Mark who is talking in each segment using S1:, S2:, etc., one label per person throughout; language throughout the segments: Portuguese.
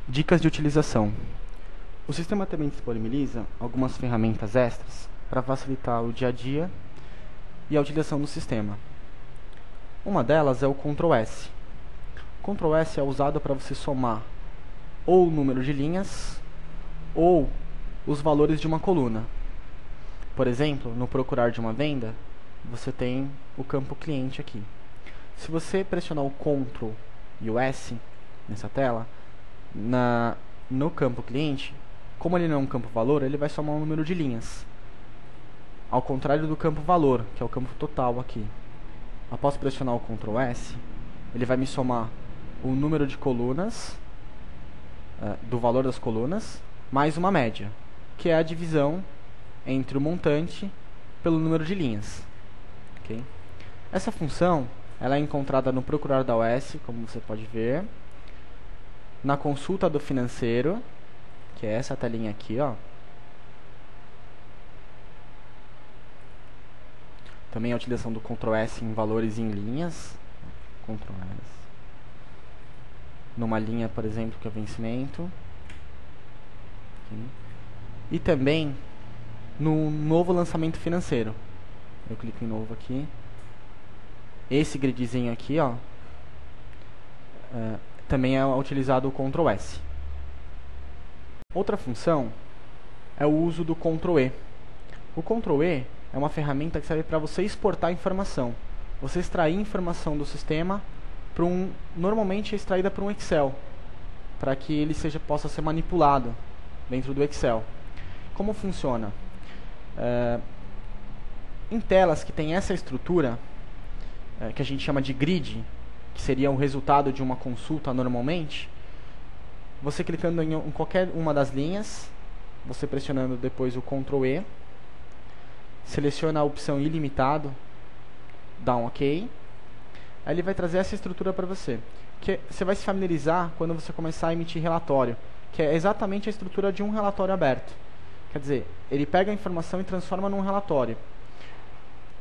S1: Dicas de utilização. O sistema também disponibiliza algumas ferramentas extras para facilitar o dia a dia e a utilização do sistema. Uma delas é o Ctrl S. O Ctrl S é usado para você somar ou o número de linhas ou os valores de uma coluna. Por exemplo, no procurar de uma venda, você tem o campo cliente aqui. Se você pressionar o Ctrl e o S nessa tela, no campo cliente, como ele não é um campo valor, ele vai somar um número de linhas. Ao contrário do campo valor, que é o campo total aqui. Após pressionar o Ctrl S, ele vai me somar o número de colunas, do valor das colunas, mais uma média, que é a divisão entre o montante pelo número de linhas. Okay? Essa função ela é encontrada no procurar da OS, como você pode ver, na consulta do financeiro, que é essa telinha aqui, ó. Também a utilização do Ctrl S em valores em linhas. Ctrl S. Numa linha, por exemplo, que é vencimento. Okay. E também no novo lançamento financeiro. Eu clico em novo aqui. Esse gridzinho aqui, ó, também é utilizado o Ctrl S. Outra função é o uso do Ctrl E. O Ctrl E é uma ferramenta que serve para você exportar informação. Você extrair informação do sistema normalmente é extraída para um Excel, para que ele possa ser manipulado dentro do Excel. Como funciona? Em telas que tem essa estrutura, que a gente chama de grid, que seria o resultado de uma consulta normalmente, você clicando em qualquer uma das linhas, você pressionando depois o Ctrl E, seleciona a opção ilimitado, dá um OK, aí ele vai trazer essa estrutura para você, que você vai se familiarizar quando você começar a emitir relatório, que é exatamente a estrutura de um relatório aberto. Quer dizer, ele pega a informação e transforma num relatório.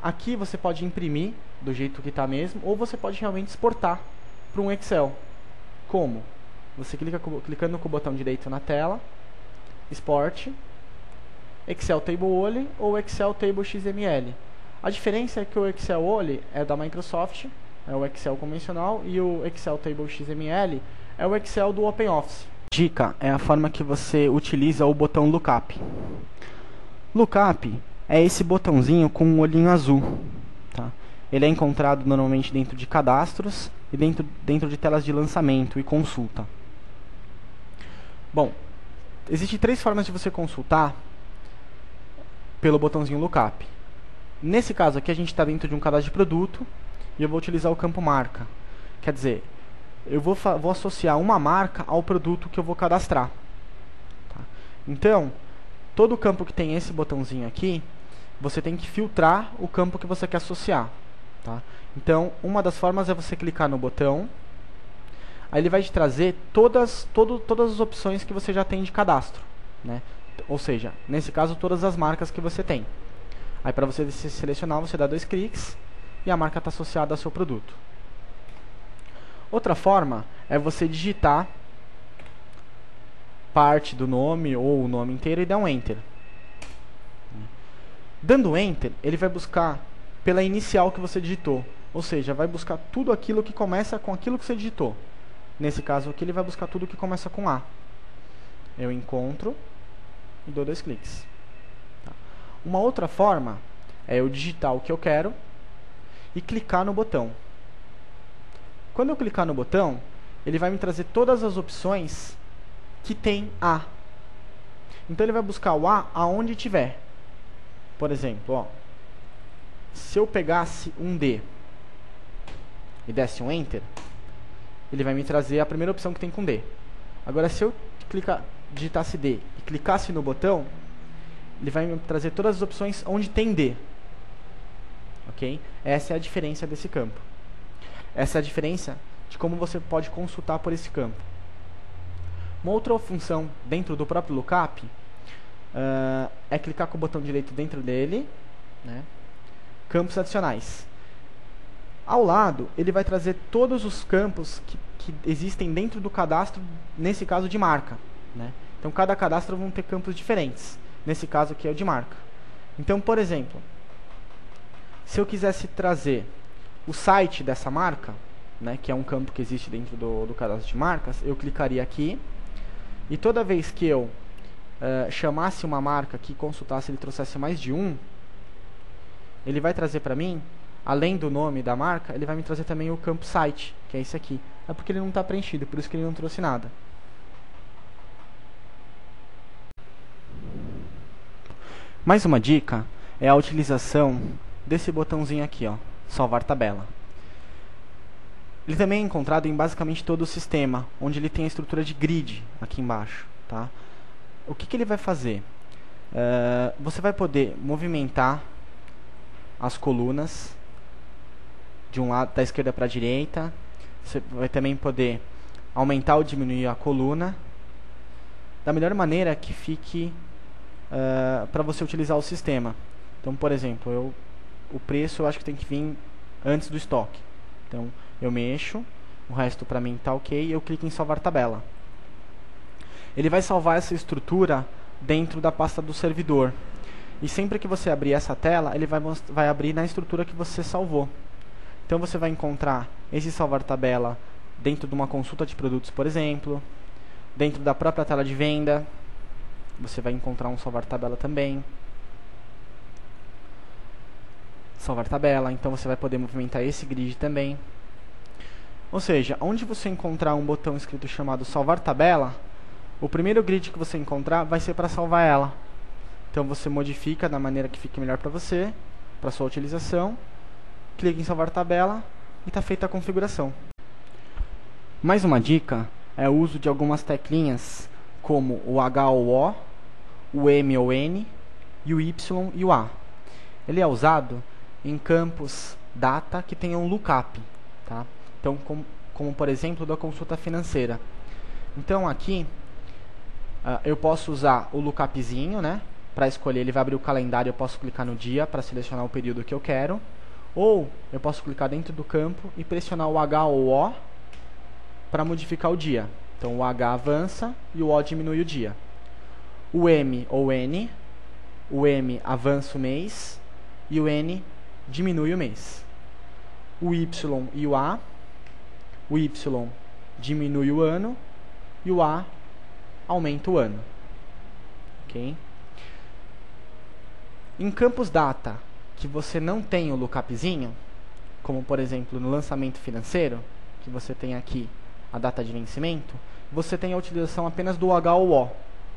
S1: Aqui você pode imprimir do jeito que está mesmo, ou você pode realmente exportar para um Excel. Como? Você clicando com o botão direito na tela, Export, Excel Table Only ou Excel Table XML. A diferença é que o Excel Only é da Microsoft, é o Excel convencional, e o Excel Table XML é o Excel do OpenOffice. Dica é a forma que você utiliza o botão Lookup. Lookup é esse botãozinho com um olhinho azul. Tá? Ele é encontrado normalmente dentro de cadastros e dentro de telas de lançamento e consulta. Bom, existem 3 formas de você consultar pelo botãozinho Lookup. Nesse caso aqui a gente está dentro de um cadastro de produto e eu vou utilizar o campo marca. Quer dizer, eu vou associar uma marca ao produto que eu vou cadastrar. Tá? Então, todo campo que tem esse botãozinho aqui, você tem que filtrar o campo que você quer associar. Tá? Então, uma das formas é você clicar no botão, aí ele vai te trazer todas as opções que você já tem de cadastro, né? Ou seja, nesse caso, todas as marcas que você tem. Aí para você selecionar, você dá 2 cliques e a marca está associada ao seu produto. Outra forma é você digitar parte do nome ou o nome inteiro e dar um Enter. Dando Enter, ele vai buscar pela inicial que você digitou. Ou seja, vai buscar tudo aquilo que começa com aquilo que você digitou. Nesse caso aqui, ele vai buscar tudo que começa com A. Eu encontro e dou 2 cliques. Tá. Uma outra forma é eu digitar o que eu quero e clicar no botão. Quando eu clicar no botão, ele vai me trazer todas as opções que tem A. Então ele vai buscar o A aonde tiver. Por exemplo, ó, se eu pegasse um D e desse um Enter, ele vai me trazer a primeira opção que tem com D. Agora, se eu digitasse D e clicasse no botão, ele vai me trazer todas as opções onde tem D. Ok? Essa é a diferença desse campo. Essa é a diferença de como você pode consultar por esse campo. Uma outra função dentro do próprio Lookup é clicar com o botão direito dentro dele, né? Campos adicionais. Ao lado, ele vai trazer todos os campos que existem dentro do cadastro, nesse caso de marca, né? Então, cada cadastro vão ter campos diferentes. Nesse caso aqui é o de marca. Então, por exemplo, se eu quisesse trazer o site dessa marca, né, que é um campo que existe dentro do cadastro de marcas, eu clicaria aqui, e toda vez que eu chamasse uma marca que consultasse, ele trouxesse mais de um, ele vai trazer para mim, além do nome da marca, ele vai me trazer também o campo site, que é esse aqui. É porque ele não está preenchido, por isso que ele não trouxe nada. Mais uma dica é a utilização desse botãozinho aqui, ó, salvar tabela. Ele também é encontrado em basicamente todo o sistema, onde ele tem a estrutura de grid aqui embaixo, tá? O que ele vai fazer? Você vai poder movimentar as colunas de um lado, da esquerda para a direita. Você vai também poder aumentar ou diminuir a coluna da melhor maneira que fique para você utilizar o sistema. Então, por exemplo, o preço eu acho que tem que vir antes do estoque. Então, eu mexo, o resto para mim está ok, e eu clico em salvar tabela. Ele vai salvar essa estrutura dentro da pasta do servidor. E sempre que você abrir essa tela, ele vai abrir na estrutura que você salvou. Então você vai encontrar esse salvar tabela dentro de uma consulta de produtos, por exemplo. Dentro da própria tela de venda, você vai encontrar um salvar tabela também. Salvar tabela, então você vai poder movimentar esse grid também. Ou seja, onde você encontrar um botão escrito chamado salvar tabela, o primeiro grid que você encontrar vai ser para salvar ela. Então você modifica da maneira que fique melhor para você, para sua utilização, clica em salvar tabela e está feita a configuração. Mais uma dica é o uso de algumas teclinhas como o H ou o M ou N, e o Y e o A. Ele é usado em campos data que tenham lookup, tá? Então, como por exemplo da consulta financeira. Então aqui eu posso usar o lookupzinho, né? Para escolher, ele vai abrir o calendário, eu posso clicar no dia para selecionar o período que eu quero. Ou eu posso clicar dentro do campo e pressionar o H ou O para modificar o dia. Então o H avança e o O diminui o dia. O M ou N, o M avança o mês e o N diminui o mês. O Y e o A, o Y diminui o ano e o A aumenta o ano. Ok? Em campos data que você não tem o lookupzinho, como por exemplo no lançamento financeiro, que você tem aqui a data de vencimento, você tem a utilização apenas do H ou O,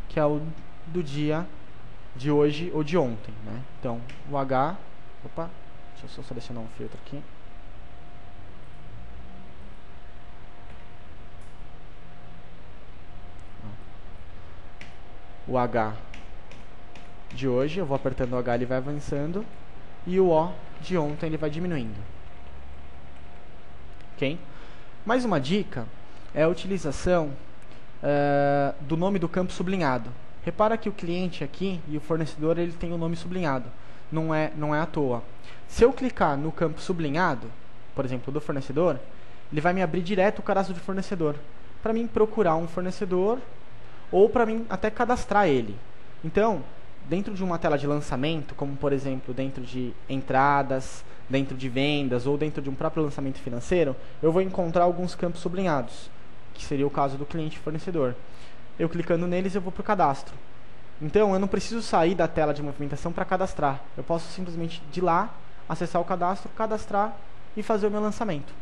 S1: que é o do dia de hoje ou de ontem, né? Então, o H... Opa, deixa eu só selecionar um filtro aqui. O H de hoje, eu vou apertando o H, ele vai avançando, e o O de ontem ele vai diminuindo. Ok? Mais uma dica é a utilização do nome do campo sublinhado. Repara que o cliente aqui e o fornecedor ele tem o nome sublinhado. Não é à toa. Se eu clicar no campo sublinhado, por exemplo, do fornecedor, ele vai me abrir direto o cadastro de fornecedor, para mim procurar um fornecedor ou para mim até cadastrar ele. Então, dentro de uma tela de lançamento, como por exemplo dentro de entradas, dentro de vendas ou dentro de um próprio lançamento financeiro, eu vou encontrar alguns campos sublinhados, que seria o caso do cliente e fornecedor. Eu clicando neles, eu vou para o cadastro. Então, eu não preciso sair da tela de movimentação para cadastrar. Eu posso simplesmente de lá, acessar o cadastro, cadastrar e fazer o meu lançamento.